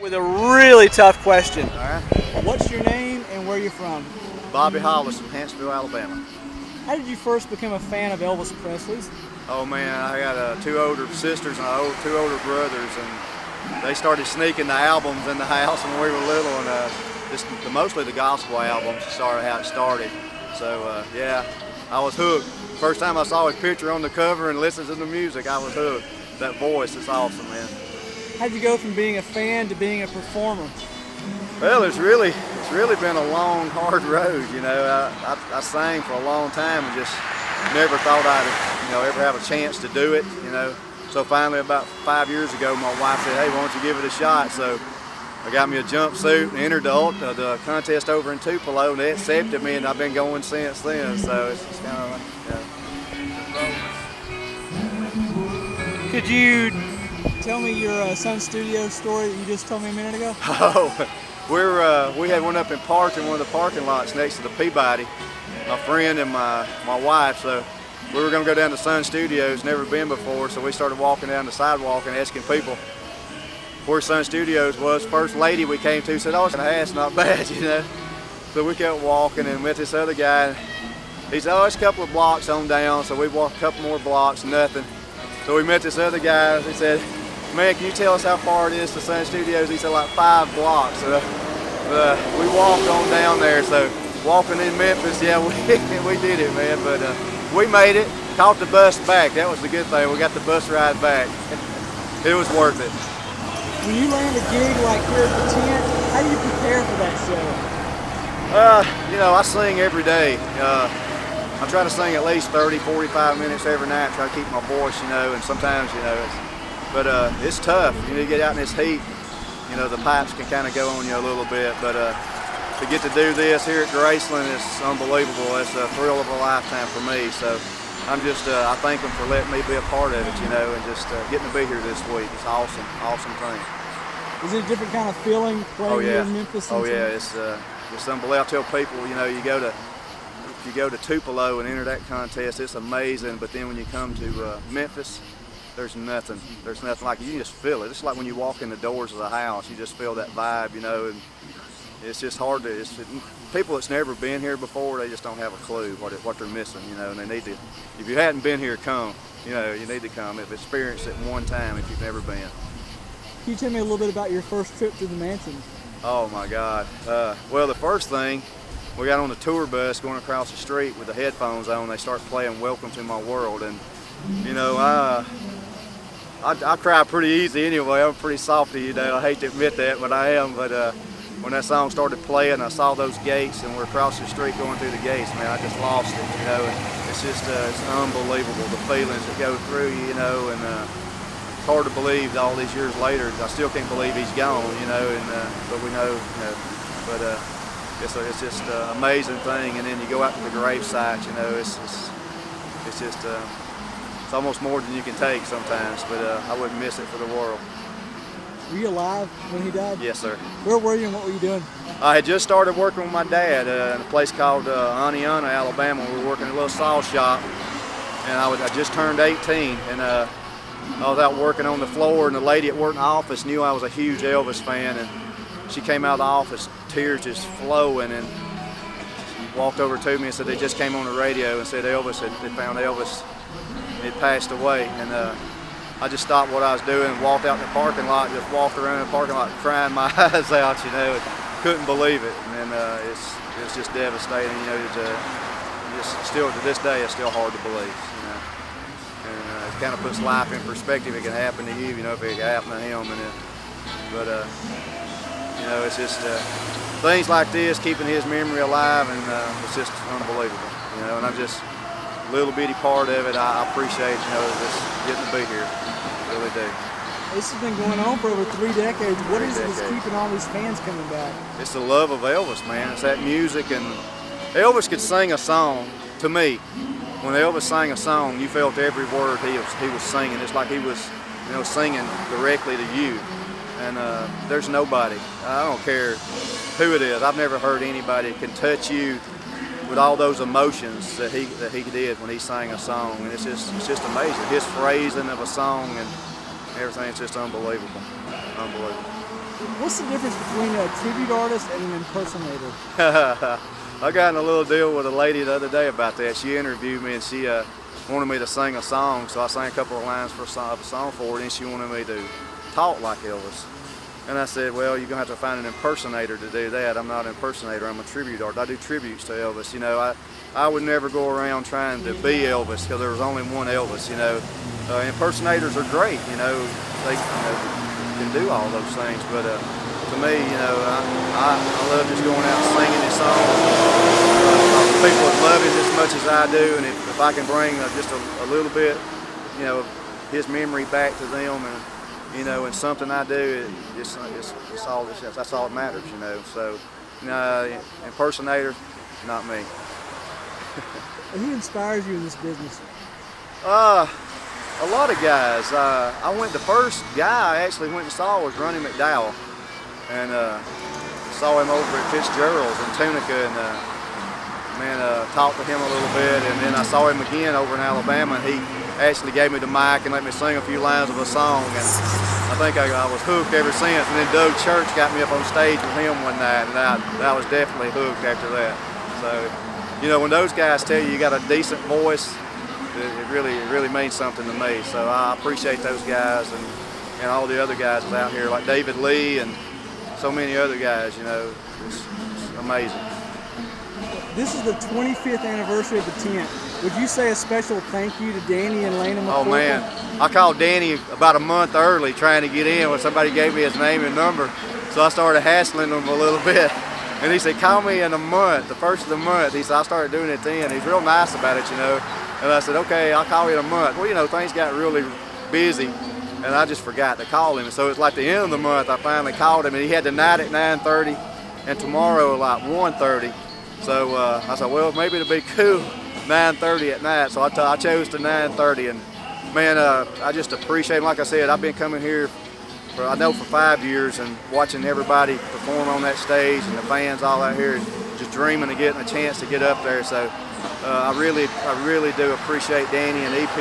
With a really tough question. All right. What's your name and where you're from? Bobby Hollis from Hanceville, Alabama. How did you first become a fan of Elvis Presley's? Oh man, I got two older sisters and two older brothers, and they started sneaking the albums in the house when we were little, and mostly the gospel albums started how it started. So yeah, I was hooked. First time I saw his picture on the cover and listened to the music, I was hooked. That voice is awesome, man. How'd you go from being a fan to being a performer? Well, it's really been a long, hard road. You know, I sang for a long time and just never thought I'd, ever have a chance to do it. You know, so finally about 5 years ago, my wife said, "Hey, why don't you give it a shot?" So I got me a jumpsuit and entered the contest over in Tupelo, and they accepted me, and I've been going since then. So it's just kind of like, Could you tell me your Sun Studio story that you just told me a minute ago? Oh, we had one up in parked in one of the parking lots next to the Peabody, my friend and my wife. So we were going to go down to Sun Studios, never been before. So we started walking down the sidewalk and asking people where Sun Studios was. First lady we came to said, "Oh, it's not bad, you know." So we kept walking and met this other guy. He said, "Oh, it's a couple of blocks on down." So we walked a couple more blocks, nothing. So we met this other guy. He said, "Man, can you tell us how far it is to Sun Studios?" He said, "Like 5 blocks." So we walked on down there. So walking in Memphis, yeah, we did it, man. But we made it. Caught the bus back. That was the good thing. We got the bus ride back. It was worth it. When you land a gig like here at the tent, how do you prepare for that show? I sing every day. I try to sing at least 30, 45 minutes every night. Try to keep my voice, and sometimes, it's tough. You get out in this heat, the pipes can kind of go on you a little bit. But to get to do this here at Graceland is unbelievable. It's a thrill of a lifetime for me. So I thank them for letting me be a part of it, and just getting to be here this week. It's awesome, awesome thing. Is it a different kind of feeling playing here in Memphis? Oh yeah, it's unbelievable. I tell people, if you go to Tupelo and enter that contest, it's amazing. But then when you come to Memphis, there's nothing. There's nothing like it. You can just feel it. It's like when you walk in the doors of the house, you just feel that vibe, and it's just hard to. People that's never been here before, they just don't have a clue what they're missing, and they need to. If you hadn't been here, come. You need to come. Experience it one time if you've never been. Can you tell me a little bit about your first trip to the mansion? Oh my God. Well, the first thing, we got on the tour bus going across the street with the headphones on. They start playing "Welcome to My World," and I cry pretty easy anyway. I'm pretty softy, I hate to admit that, but I am. But when that song started playing, I saw those gates, and we're across the street going through the gates. Man, I just lost it. And it's just it's unbelievable the feelings that go through you, and it's hard to believe all these years later. I still can't believe he's gone, but we know, but. It's just an amazing thing, and then you go out to the grave site. It's just it's almost more than you can take sometimes. But I wouldn't miss it for the world. Were you alive when he died? Yes, sir. Where were you and what were you doing? I had just started working with my dad in a place called Aniana, Alabama. We were working at a little saw shop, and I just turned 18, and I was out working on the floor, and the lady at work in the office knew I was a huge Elvis fan, and she came out of the office, tears just flowing, and walked over to me and said they just came on the radio and said they found Elvis, and he passed away. And I just stopped what I was doing and walked out in the parking lot, just walked around the parking lot crying my eyes out, and couldn't believe it. And it's just devastating, still to this day it's still hard to believe, and it kind of puts life in perspective. It can happen to you, if it can happen to him, but it's just things like this, keeping his memory alive, and it's just unbelievable, and I'm just a little bitty part of it. I appreciate, just getting to be here, really do. This has been going on for over 3 decades. What is it that's keeping all these fans coming back? It's the love of Elvis, man. It's that music, and Elvis could sing a song. To me, when Elvis sang a song, you felt every word he was singing. It's like he was, singing directly to you. And there's nobody, I don't care who it is, I've never heard anybody can touch you with all those emotions that he did when he sang a song. And it's just amazing. His phrasing of a song and everything is just unbelievable. Unbelievable. What's the difference between a tribute artist and an impersonator? I got in a little deal with a lady the other day about that. She interviewed me and she wanted me to sing a song, so I sang a couple of lines for a song for her, and she wanted me to talk like Elvis. And I said, well, you're gonna have to find an impersonator to do that. I'm not an impersonator, I'm a tribute artist. I do tributes to Elvis. You know, I would never go around trying to be Elvis because there was only one Elvis, you know. Impersonators are great, you know, they can do all those things, but to me, you know, I love just going out and singing his songs. People that love him as much as I do, and if I can bring just a little bit, you know, his memory back to them, and you know, and something I do, it's all that's all that matters, you know. So, impersonator, not me. Who inspires you in this business? A lot of guys. The first guy I actually went and saw was Ronnie McDowell, and saw him over at Fitzgerald's in Tunica, and talked to him a little bit, and then I saw him again over in Alabama, and he actually gave me the mic and let me sing a few lines of a song, and I think I was hooked ever since. And then Doug Church got me up on stage with him one night, and I was definitely hooked after that. So, you know, when those guys tell you got a decent voice, it really means something to me. So I appreciate those guys and all the other guys out here, like David Lee and so many other guys, you know. It's amazing. This is the 25th anniversary of the tent. Would you say a special thank you to Danny and Lena McCorkle? Oh man, I called Danny about a month early trying to get in when somebody gave me his name and number. So I started hassling him a little bit. And he said, call me in a month, the first of the month. He said, I started doing it then. He's real nice about it, you know. And I said, okay, I'll call you in a month. Well, you know, things got really busy, and I just forgot to call him. So it's like the end of the month, I finally called him, and he had the night at 9:30 and tomorrow like 1:30. So I said, well, maybe it'll be cool 9:30 at night. So I chose the 9:30, and man, I just appreciate him. Like I said, I've been coming here for 5 years and watching everybody perform on that stage, and the fans all out here just dreaming of getting a chance to get up there. So I really do appreciate Danny and EP,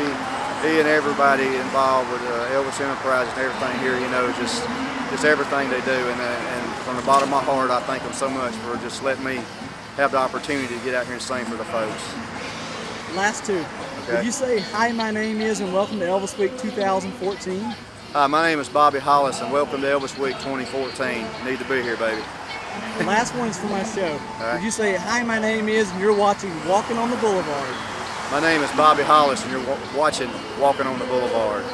and everybody involved with Elvis Enterprises and everything here. You know, just everything they do, and from the bottom of my heart, I thank them so much for just letting me have the opportunity to get out here and sing for the folks. Last two. Okay. Would you say, hi, my name is, and welcome to Elvis Week 2014? Hi, my name is Bobby Hollis, and welcome to Elvis Week 2014. Need to be here, baby. The last one is for my show. Right. Would you say, hi, my name is, and you're watching Walking on the Boulevard? My name is Bobby Hollis, and you're watching Walking on the Boulevard.